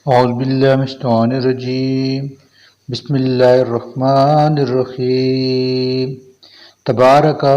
اعوذ باللہ من الشیطان الرجیم بسم اللہ الرحمن الرحیم۔ تبارکا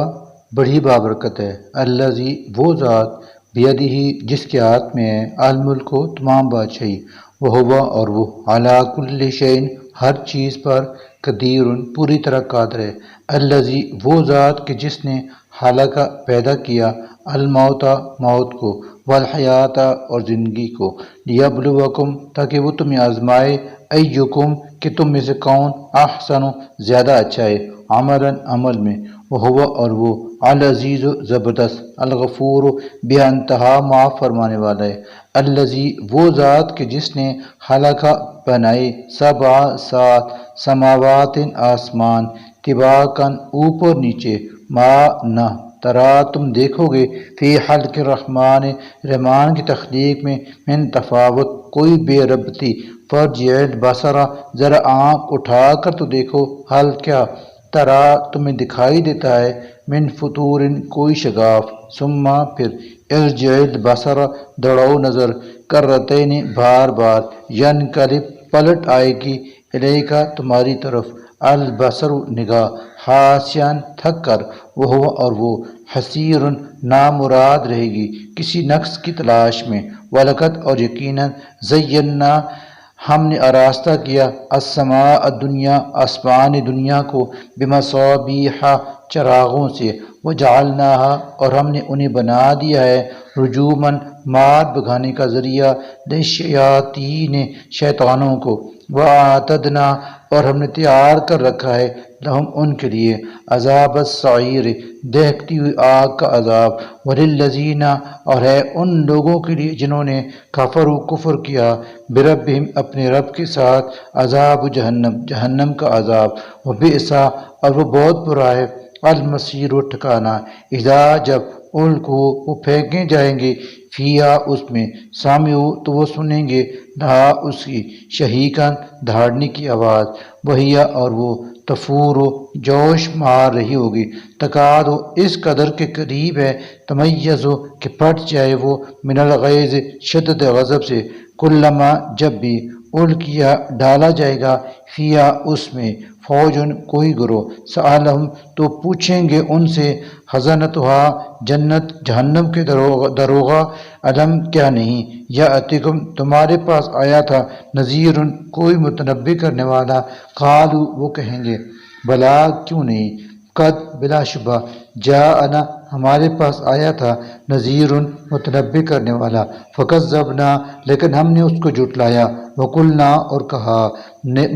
بڑی بابرکت ہے، الذی وہ ذات، بیدہ جس کے ہاتھ میں ہے، الملک تمام بادشاہی، وہو اور وہ، علی کل شیء ہر چیز پر، قدیر پوری طرح قادر ہے، الذی وہ ذات کہ جس نے خلق پیدا کیا، الموت موت کو، والحیات اور زندگی کو، لیبلوکم تاکہ وہ تمہیں آزمائے، ایکم کہ تم میں سے کون احسن زیادہ اچھا ہے، عملا عمل میں، وہو اور وہ، العزیز زبردست، الغفور بے انتہا معاف فرمانے والا ہے، الذی وہ ذات کہ جس نے خلق بنائے، سبع سات، سماوات آسمان، طباقاً اوپر نیچے، ما نہ ترا تم دیکھو گے، فی خلق الرحمن رحمان کی تخلیق میں، من تفاوت کوئی بے ربطی، فرجع البصر ذرا آنکھ اٹھا کر تو دیکھو، حل کیا ترا تمہیں دکھائی دیتا ہے، من فطور کوئی شگاف، ثم پھر ارجع البصر دوڑاؤ نظر، کرتین بار بار، ینقلب پلٹ آئے گی، الیکا تمہاری طرف، البصر نگاہ، خاسئاً تھک کر، وہ اور وہ، حسیر نامراد رہے گی کسی نقص کی تلاش میں، وَلَقَدْ اور یقیناً زینا ہم نے آراستہ کیا، السماء الدنیا آسمان دنیا کو، بمصابیح چراغوں سے، وجعلناہا اور ہم نے انہیں بنا دیا ہے، رجوماً مار بگانے کا ذریعہ، للشیاطین شیطانوں کو، وَأَعْتَدْنَا اور ہم نے تیار کر رکھا ہے، لہم ان کے لیے، عذاب السعیر دہکتی ہوئی آگ کا عذاب، وَلِلَّذِينَ اور ہے ان لوگوں کے لیے جنہوں نے کفر کیا، بربہم اپنے رب کے ساتھ، عذاب جہنم جہنم کا عذاب، وبئس اور وہ بہت برا ہے، المصیر و ٹھکانہ، اذا جب القوا وہ پھینکے جائیں گے، فیہا اس میں، سامعوا تو وہ سنیں گے، لہا اس کی، شہیقاً دھاڑنے کی آواز، وہی اور وہ، تفور جوش مار رہی ہوگی، تکاد اس قدر کے قریب ہے، تمیز کہ پھٹ جائے وہ، من الغیظ شدت غضب سے، کلما جب بھی، القیا ڈالا جائے گا، فیہا اس میں، فوجن کوئی گروہ، سألہم تو پوچھیں گے ان سے، خزنتہا جنت جہنم کے دروغہ، علم کیا نہیں، یاتکم تمہارے پاس آیا تھا، نذیر کوئی متنبی کرنے والا، قالوا وہ کہیں گے، بلا کیوں نہیں، قد بلا شبہ، جاءنا ہمارے پاس آیا تھا، نذیر متنبی کرنے والا، فکذبنا لیکن ہم نے اس کو جھٹلایا، وقلنا اور کہا،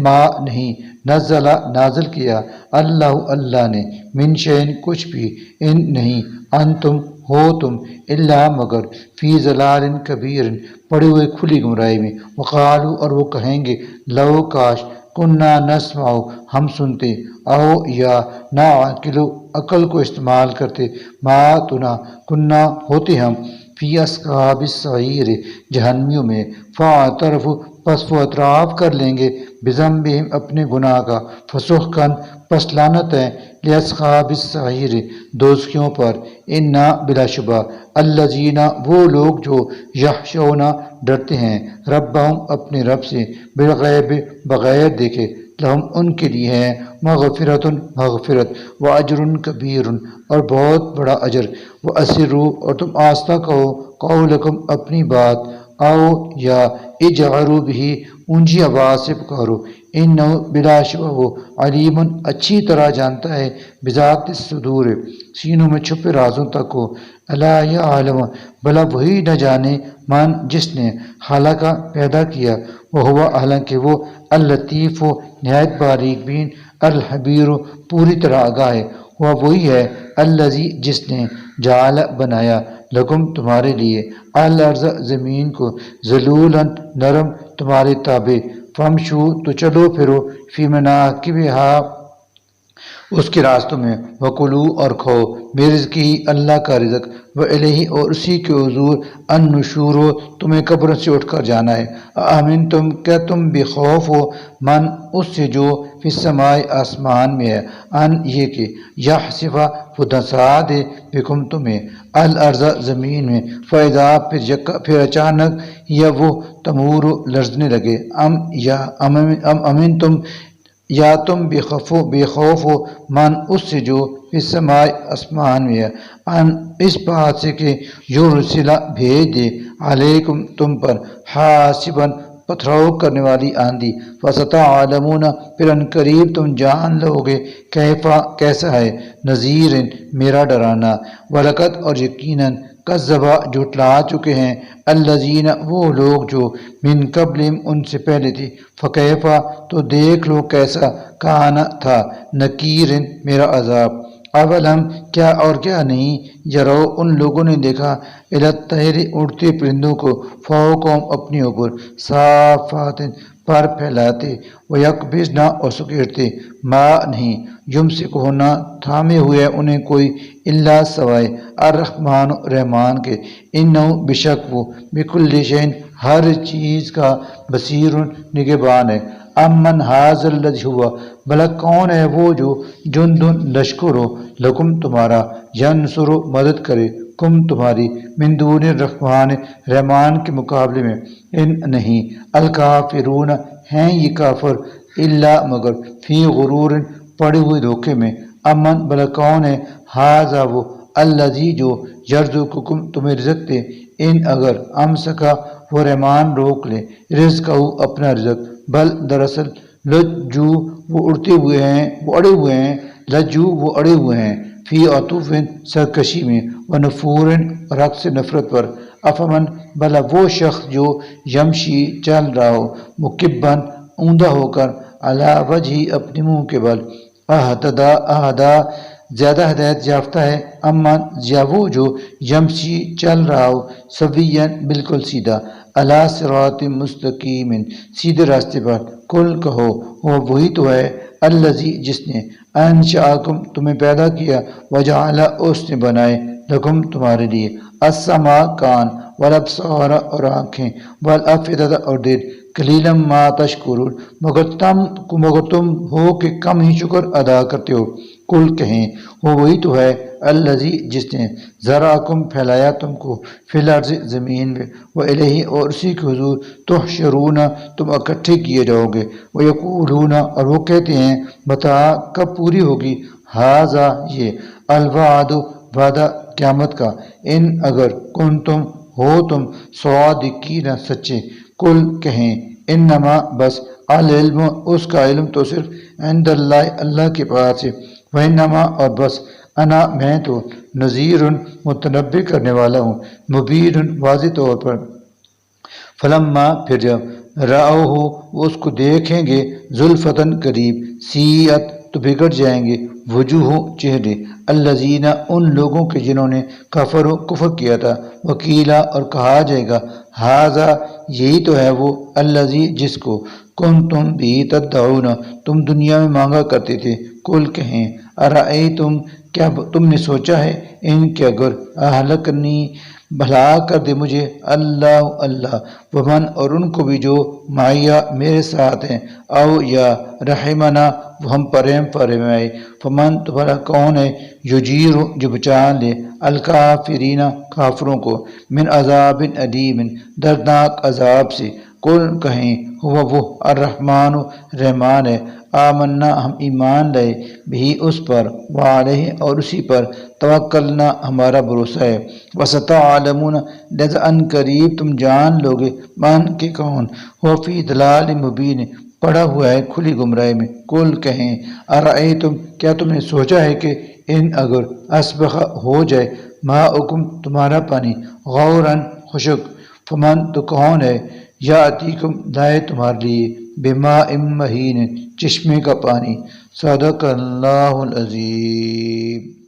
ما نہیں، نزل نازل کیا، اللہ اللہ نے، من شیء کچھ بھی، ان نہیں، انتم ہو تم، الا مگر، فی ضلال کبیر پڑے ہوئے کھلی گمراہی میں، وقالوا اور وہ کہیں گے، لو کاش، کننا نسمع ہم سنتے، او یا نعقل عقل کو استعمال کرتے، ما تنا کننا ہوتے ہم، فی اصحاب السعیر جہنمیوں میں، فاعترف پس وہ اعتراف کر لیں گے، بذنبہم اپنے گناہ کا، فسحقاً پس لعنت ہے، لاصحاب السعیر دوزخیوں پر، انا بلا شبہ، الذین وہ لوگ جو یخشون ڈرتے ہیں، ربہم اپنے رب سے، بالغیب بغیر دیکھے، لہم ان کے لیے ہے، مغفرۃ مغفرت، واجر کبیر اور بہت بڑا اجر، واسروا اور تم آہستہ کہو، قولکم اپنی بات، او یا اجہروا بہ اونچی آواز سے پکارو، انہ بلا شبہ وہ، علیم اچھی طرح جانتا ہے، بذات الصدور سینوں میں چھپے رازوں تک کو، الا یعلم بھلا وہی نہ جانے، من جس نے خلق پیدا کیا، وہو حالانکہ وہ، اللطیف نہایت باریک بین، الخبیر پوری طرح آگاہ ہے، وہ وہی ہے، الذی جس نے، جعل بنایا، لکم تمہارے لیے، الارض زمین کو، ذلولا نرم تمہارے تابع، فامشوا تو چلو پھرو، فی مناکبہا اس کے راستوں میں، وکلو اور کھو برزقی اللہ کا رزق، وإلیہ اور اسی کے حضور النشور تمہیں قبر سے اٹھ کر جانا ہے۔ آمین تم کیا تم بے خوف ہو من اس سے جو فی السماء آسمان میں ہے، ان یہ کہ یحصفا وہ دھسا دے بکم تمہیں الارض زمین میں، فاذا پھر اچانک یا وہ تمور لرزنے لگے، امین تم یا تم بے خوف ہو من اس سے جو فی السماء آسمان میں ہے، ان اس بات سے کہ یرسلا بھیج دے علیکم تم پر حاسباً پتھراؤ کرنے والی آندھی، فستعلمون پھر ان قریب تم جان لو گے کیسا ہے نذیر میرا ڈرانا، ولقد اور یقیناً کذبا جھٹلا چکے ہیں الذین وہ لوگ جو من قبلہم ان سے پہلے تھے، فکیفا تو دیکھ لو کیسا کانا تھا نکیر میرا عذاب، اولم کیا اور کیا نہیں یرو ان لوگوں نے دیکھا الی الطیر اڑتے پرندوں کو فوقہم اپنے اوپر صافات پر پھیلاتے ویقبضن اور سکیڑتے ما نہیں یمسکہن تھامے ہوئے انہیں کوئی الا سوائے الرحمن رحمان کے، انہ بشک وہ بکل شیء ہر چیز کا بصیر نگہبان ہے، امن ھذا الذی ہوا بھلا کون ہے وہ جو جند لشکر ہو لکم تمہارا ینصر مدد کرے کم تمہاری من دون الرحمن رحمان کے مقابلے میں، ان نہیں الکافرون ہیں یہ کافر الا مگر فی غرور پڑے ہوئے دھوکے میں، امن بھلا کون ہے ھذا وہ الذی جو یرزقکم تمہیں رزق دے، ان اگر امسکا وہ رحمان روک لے رزقہ اپنا رزق، بل دراصل لجو وہ اڑے ہوئے ہیں فی عطوف سرکشی میں، ونفور اور حق سے نفرت پر، افمن بھلا وہ شخص جو یمشی چل رہا ہو مکبن اوندا ہو کر علی وجہی اپنے منہ کے بل، اہدا زیادہ ہدایت یافتہ ہے، امن یا وہ جو یمشی چل رہا ہو سویاً بالکل سیدھا علی صراط مستقیم سیدھے راستے پر، کل کہو وہ وہی تو ہے الذی جس نے انشأکم تمہیں پیدا کیا، وجعل اس نے بنائے لکم تمہارے لیے السمع کان، والابصار اور آنکھیں، والافئدۃ اور دل، قلیلا ما تشکرون مگر تم ہو کہ کم ہی شکر ادا کرتے ہو، کل کہیں وہ وہی تو ہے الذی جس نے ذرأکم پھیلایا تم کو فی الارض زمین میں، وإلیہ اور اسی کے حضور تحشرون تم اکٹھے کیے جاؤ گے، ویقولون اور وہ کہتے ہیں متی کب پوری ہوگی ھذا یہ الوعد وعدہ قیامت کا، ان اگر کنتم ہو تم صادقین سچے، کل کہیں انما بس العلم اس کا علم تو صرف عند اللہ اللہ کے پاس ہے، وانما اور بس انا میں تو نذیر متنبہ کرنے والا ہوں مبین واضح طور پر، فلما پھر جب رأوہ وہ اس کو دیکھیں گے زلفتاً قریب، سیئت تو بگڑ جائیں گے وجوہ چہرے، الذین ان لوگوں کے جنہوں نے کفر کیا تھا، وکیلا اور کہا جائے گا ھذا یہی تو ہے وہ الذی جس کو کنتم بھی تدعون تم دنیا میں مانگا کرتے تھے، کل کہیں ارأیتم کیا تم نے سوچا ہے ان کے اگر اہلکنی بھلا کر دے مجھے اللہ ومن اور ان کو بھی جو معیا میرے ساتھ ہیں، او یا رحمنا وہ ہم پر رحم فرمائے، فمن تو بھلا کون ہے یجیر جو بچا لے الکافرین کافروں کو من عذاب علیم دردناک عذاب سے، کل کہیں ہوا وہ الرحمن رحمان ہے، آمنا ہم ایمان لائے بھی اس پر، وعلیہ اور اسی پر توکلنا ہمارا بھروسہ ہے، وستعلمون لہذا ان قریب تم جان لوگے من کے کون ہو فی ضلال مبین پڑا ہوا ہے کھلی گمراہی میں، کل کہیں ارأیتم کیا تم نے سوچا ہے کہ ان اگر اصبح ہو جائے ماؤکم تمہارا پانی غوراً خشک، فمن تو کون ہے یاتیکم لائے تمہارے لیے بماء مہین چشمے کا پانی، صدق اللہ العظیم۔